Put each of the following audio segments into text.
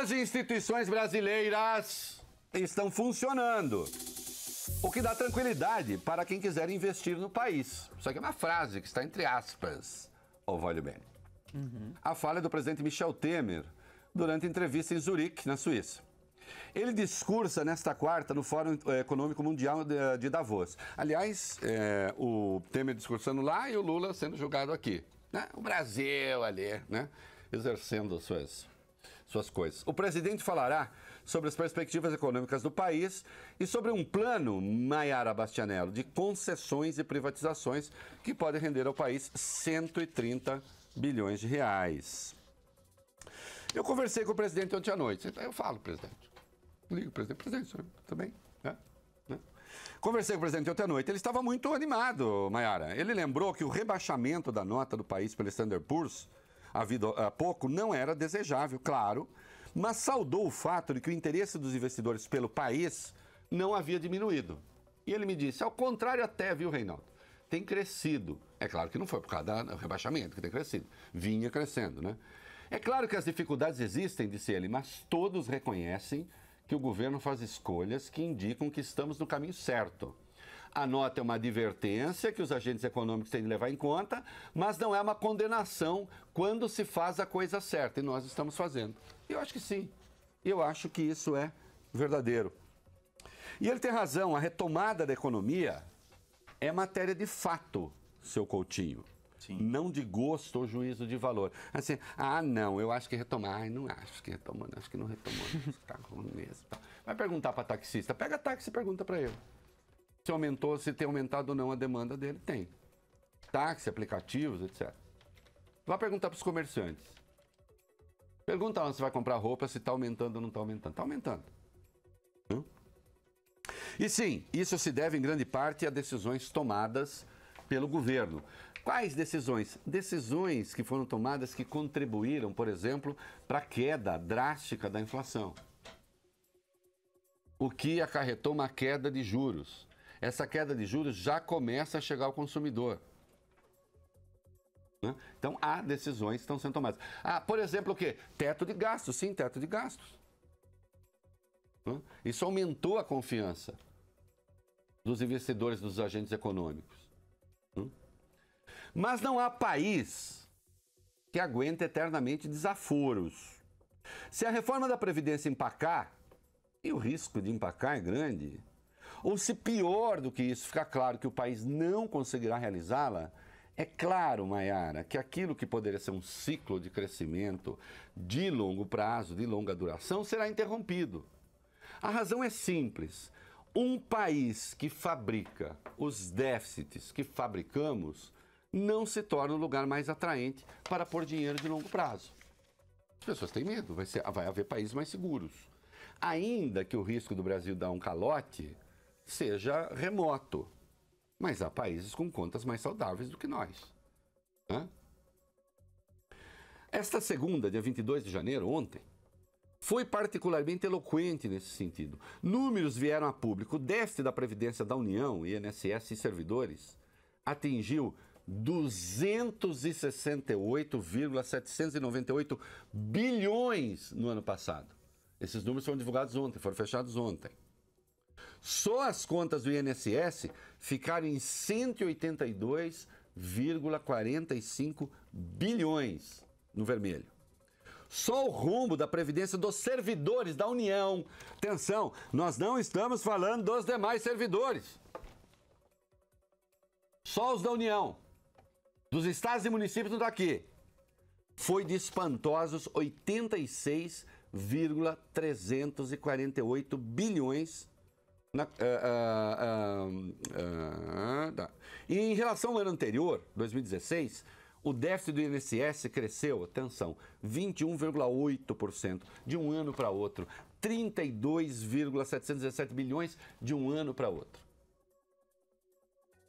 As instituições brasileiras estão funcionando, o que dá tranquilidade para quem quiser investir no país. Isso aqui é uma frase que está entre aspas, olha bem. A fala é do presidente Michel Temer durante entrevista em Zurique, na Suíça. Ele discursa nesta quarta no Fórum Econômico Mundial de Davos. Aliás, o Temer discursando lá e o Lula sendo julgado aqui. Né? O Brasil ali, né? Exercendo suas coisas. O presidente falará sobre as perspectivas econômicas do país e sobre um plano, Mayara Bastianello, de concessões e privatizações que pode render ao país 130 bilhões de reais. Eu conversei com o presidente ontem à noite. Eu falo, presidente. Ligo, presidente, tudo bem? Conversei com o presidente ontem à noite. Ele estava muito animado, Mayara. Ele lembrou que o rebaixamento da nota do país pelo Standard Poor's há pouco não era desejável, claro, mas saudou o fato de que o interesse dos investidores pelo país não havia diminuído. E ele me disse, ao contrário até, viu, Reinaldo? Tem crescido. É claro que não foi por causa do rebaixamento que tem crescido. Vinha crescendo, né? É claro que as dificuldades existem, disse ele, mas todos reconhecem que o governo faz escolhas que indicam que estamos no caminho certo. A nota é uma advertência que os agentes econômicos têm de levar em conta, mas não é uma condenação quando se faz a coisa certa, e nós estamos fazendo. Eu acho que sim. Eu acho que isso é verdadeiro. E ele tem razão, a retomada da economia é matéria de fato, seu Coutinho. Sim. Não de gosto ou juízo de valor. Assim, não, eu acho que retomar. Não acho que retomou, acho que não retomou. Está ruim mesmo. Vai perguntar para taxista. Pega táxi e pergunta para ele. Se tem aumentado ou não a demanda dele, tem. Táxi, aplicativos, etc. Vai perguntar para os comerciantes. Pergunta onde você vai comprar roupa, se está aumentando ou não está aumentando. Está aumentando. E sim, isso se deve em grande parte a decisões tomadas pelo governo. Quais decisões? Decisões que foram tomadas que contribuíram, por exemplo, para a queda drástica da inflação. O que acarretou uma queda de juros. Essa queda de juros já começa a chegar ao consumidor. Então, há decisões que estão sendo tomadas. Por exemplo, o quê? Teto de gastos. Sim, teto de gastos. Isso aumentou a confiança dos investidores, dos agentes econômicos. Mas não há país que aguente eternamente desaforos. Se a reforma da Previdência empacar, e o risco de empacar é grande, ou se pior do que isso, ficar claro que o país não conseguirá realizá-la, é claro, Mayara, que aquilo que poderia ser um ciclo de crescimento de longo prazo, de longa duração, será interrompido. A razão é simples. Um país que fabrica os déficits que fabricamos não se torna um lugar mais atraente para pôr dinheiro de longo prazo. As pessoas têm medo, vai haver países mais seguros. Ainda que o risco do Brasil dar um calote seja remoto. Mas há países com contas mais saudáveis do que nós. Esta segunda, dia 22 de janeiro, ontem, foi particularmente eloquente nesse sentido. Números vieram a público. O déficit da Previdência da União, INSS e servidores, atingiu 268,798 bilhões no ano passado. Esses números foram divulgados ontem, foram fechados ontem. Só as contas do INSS ficaram em 182,45 bilhões no vermelho. Só o rombo da Previdência dos servidores da União. Atenção, nós não estamos falando dos demais servidores. Só os da União. Dos estados e municípios não está aqui. Foi de espantosos 86,348 bilhões. E em relação ao ano anterior, 2016, o déficit do INSS cresceu, atenção, 21,8% de um ano para outro, 32,717 bilhões de um ano para outro.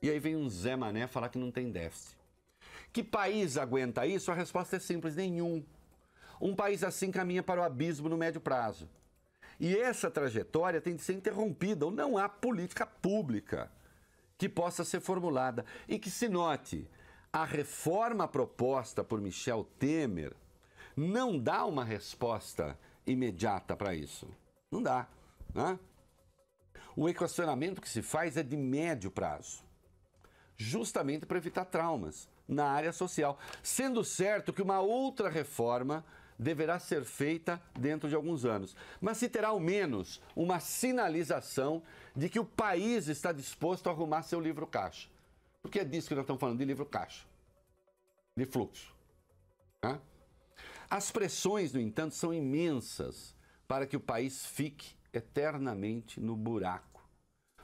E aí vem um Zé Mané falar que não tem déficit. Que país aguenta isso? A resposta é simples, nenhum. Um país assim caminha para o abismo no médio prazo. E essa trajetória tem de ser interrompida, ou não há política pública que possa ser formulada. E que se note, a reforma proposta por Michel Temer não dá uma resposta imediata para isso. Não dá, né? O equacionamento que se faz é de médio prazo, justamente para evitar traumas na área social, sendo certo que uma outra reforma deverá ser feita dentro de alguns anos, mas se terá ao menos uma sinalização de que o país está disposto a arrumar seu livro caixa. Porque é disso que nós estamos falando, de livro caixa, de fluxo. Né? As pressões, no entanto, são imensas para que o país fique eternamente no buraco.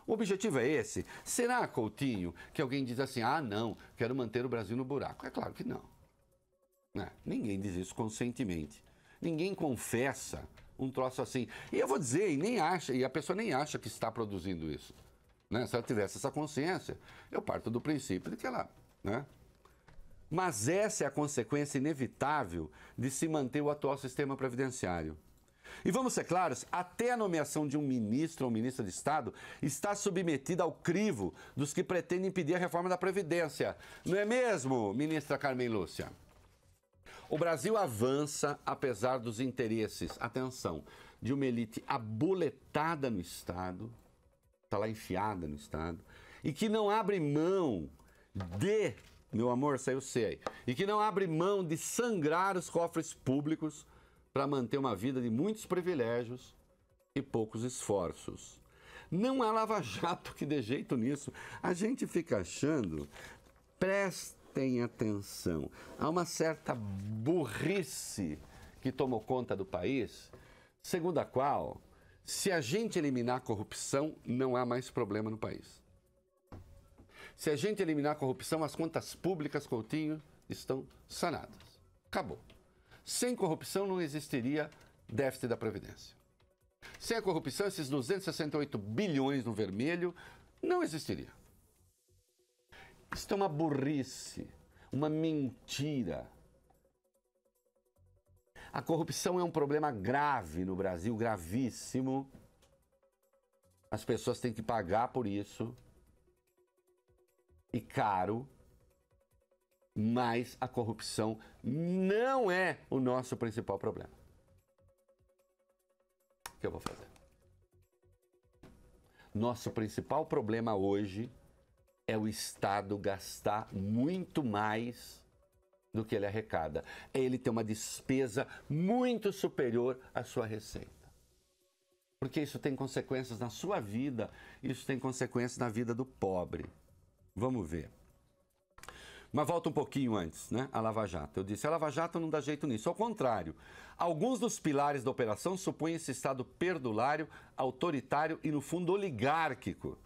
O objetivo é esse? Será, Coutinho, que alguém diz assim, ah, não, quero manter o Brasil no buraco? É claro que não. Ninguém diz isso conscientemente. Ninguém confessa um troço assim. E eu vou dizer, e a pessoa nem acha que está produzindo isso. Né? Se ela tivesse essa consciência, eu parto do princípio de que ela... Né? Mas essa é a consequência inevitável de se manter o atual sistema previdenciário. E vamos ser claros, até a nomeação de um ministro ou ministra de Estado está submetida ao crivo dos que pretendem impedir a reforma da Previdência. Não é mesmo, ministra Carmen Lúcia? O Brasil avança apesar dos interesses, atenção, de uma elite aboletada no Estado, está lá enfiada no Estado, e que não abre mão de, meu amor, saiu C aí, e que não abre mão de sangrar os cofres públicos para manter uma vida de muitos privilégios e poucos esforços. Não há lava-jato que dê jeito nisso. A gente fica achando, prestem atenção, há uma certa burrice que tomou conta do país, segundo a qual, se a gente eliminar a corrupção, não há mais problema no país. Se a gente eliminar a corrupção, as contas públicas, Coutinho, estão sanadas. Acabou. Sem corrupção não existiria déficit da Previdência. Sem a corrupção, esses 268 bilhões no vermelho não existiria. Isso é uma burrice, uma mentira. A corrupção é um problema grave no Brasil, gravíssimo. As pessoas têm que pagar por isso. E caro. Mas a corrupção não é o nosso principal problema. O que eu vou fazer? Nosso principal problema hoje é o Estado gastar muito mais do que ele arrecada. É ele ter uma despesa muito superior à sua receita. Porque isso tem consequências na sua vida, isso tem consequências na vida do pobre. Vamos ver. Mas volta um pouquinho antes, né? A Lava Jato. Eu disse, a Lava Jato não dá jeito nisso. Ao contrário, alguns dos pilares da operação supõem esse Estado perdulário, autoritário e, no fundo, oligárquico,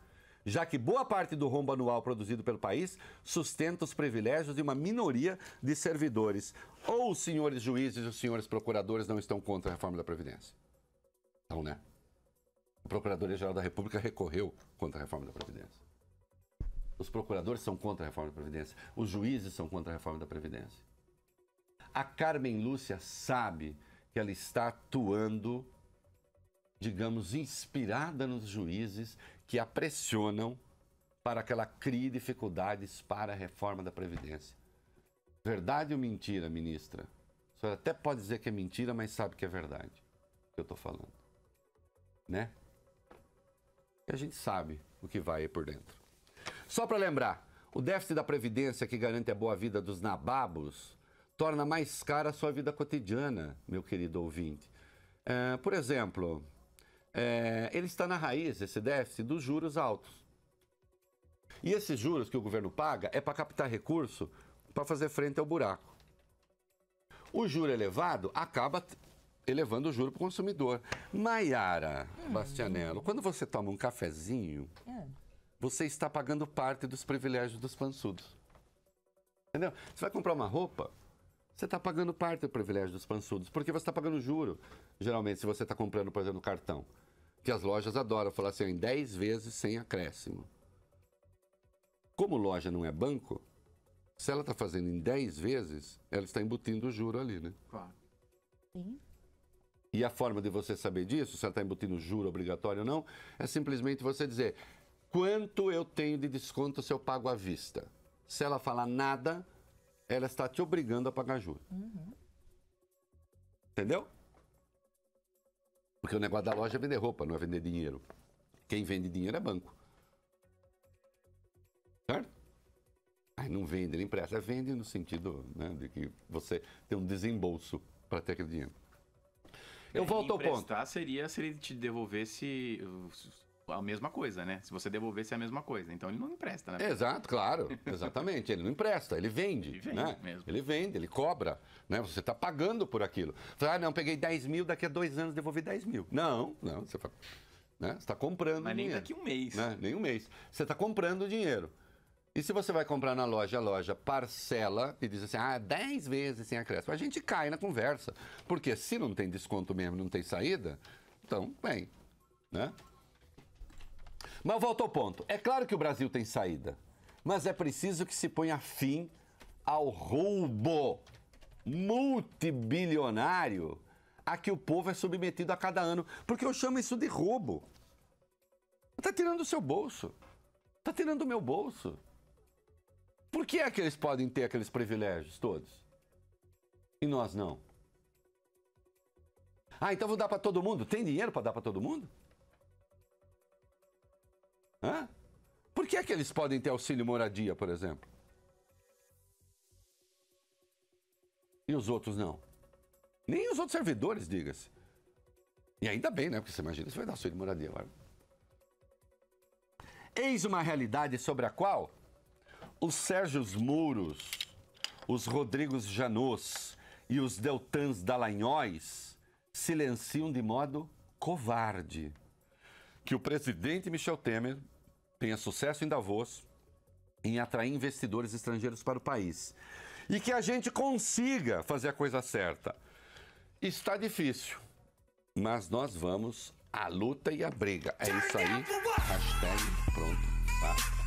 já que boa parte do rombo anual produzido pelo país sustenta os privilégios de uma minoria de servidores. Ou os senhores juízes e os senhores procuradores não estão contra a reforma da Previdência? Então, né? A Procuradoria-Geral da República recorreu contra a reforma da Previdência. Os procuradores são contra a reforma da Previdência. Os juízes são contra a reforma da Previdência. A Carmen Lúcia sabe que ela está atuando, digamos, inspirada nos juízes que a pressionam para que ela crie dificuldades para a reforma da Previdência. Verdade ou mentira, ministra? A senhora até pode dizer que é mentira, mas sabe que é verdade o que eu estou falando. Né? E a gente sabe o que vai aí por dentro. Só para lembrar, o déficit da Previdência que garante a boa vida dos nababos torna mais cara a sua vida cotidiana, meu querido ouvinte. Por exemplo, ele está na raiz, esse déficit, dos juros altos. E esses juros que o governo paga é para captar recurso para fazer frente ao buraco. O juro elevado acaba elevando o juro para o consumidor. Maiara Bastianello, quando você toma um cafezinho... você está pagando parte dos privilégios dos pançudos. Entendeu? Você vai comprar uma roupa, você está pagando parte do privilégio dos pançudos, porque você está pagando juro, geralmente, se você está comprando, por exemplo, cartão. Que as lojas adoram falar assim, em 10 vezes sem acréscimo. Como loja não é banco, se ela está fazendo em 10 vezes, ela está embutindo o juro ali, né? Claro. Sim. E a forma de você saber disso, se ela está embutindo juro obrigatório ou não, é simplesmente você dizer... quanto eu tenho de desconto se eu pago à vista? Se ela falar nada, ela está te obrigando a pagar juros. Entendeu? Porque o negócio da loja é vender roupa, não é vender dinheiro. Quem vende dinheiro é banco. Certo? Aí não vende, ele empresta. Vende no sentido, né, de que você tem um desembolso para ter aquele dinheiro. Eu volto ao ponto. Emprestar seria se ele te devolvesse a mesma coisa, né? Se você devolvesse a mesma coisa. Então ele não empresta, né? Exato, claro. Exatamente. Ele não empresta, ele vende. Ele vende né? mesmo. Ele vende, ele cobra. Né? Você está pagando por aquilo. Fala, não, peguei 10 mil, daqui a 2 anos devolvi 10 mil. Não, você fala, né? Você está comprando Mas nem dinheiro. daqui a um mês. Né? Nem um mês. Você está comprando dinheiro. E se você vai comprar na loja, a loja parcela e diz assim, 10 vezes sem acréscimo. A gente cai na conversa. Porque se não tem desconto mesmo, não tem saída, então, bem, né? Mas volto ao ponto. É claro que o Brasil tem saída, mas é preciso que se ponha fim ao roubo multibilionário a que o povo é submetido a cada ano. Porque eu chamo isso de roubo. Está tirando o seu bolso. Está tirando o meu bolso. Por que é que eles podem ter aqueles privilégios todos? E nós não? Então vou dar para todo mundo? Tem dinheiro para dar para todo mundo? Por que é que eles podem ter auxílio moradia, por exemplo? E os outros não? Nem os outros servidores, diga-se. E ainda bem, né? Porque você imagina, você vai dar auxílio moradia agora. Eis uma realidade sobre a qual os Sérgios Moros, os Rodrigos Janôs e os Deltans Dallagnóis silenciam de modo covarde. Que o presidente Michel Temer tenha sucesso em Davos em atrair investidores estrangeiros para o país. E que a gente consiga fazer a coisa certa. Está difícil, mas nós vamos à luta e à briga. É isso aí. Hashtag pronto. Tá?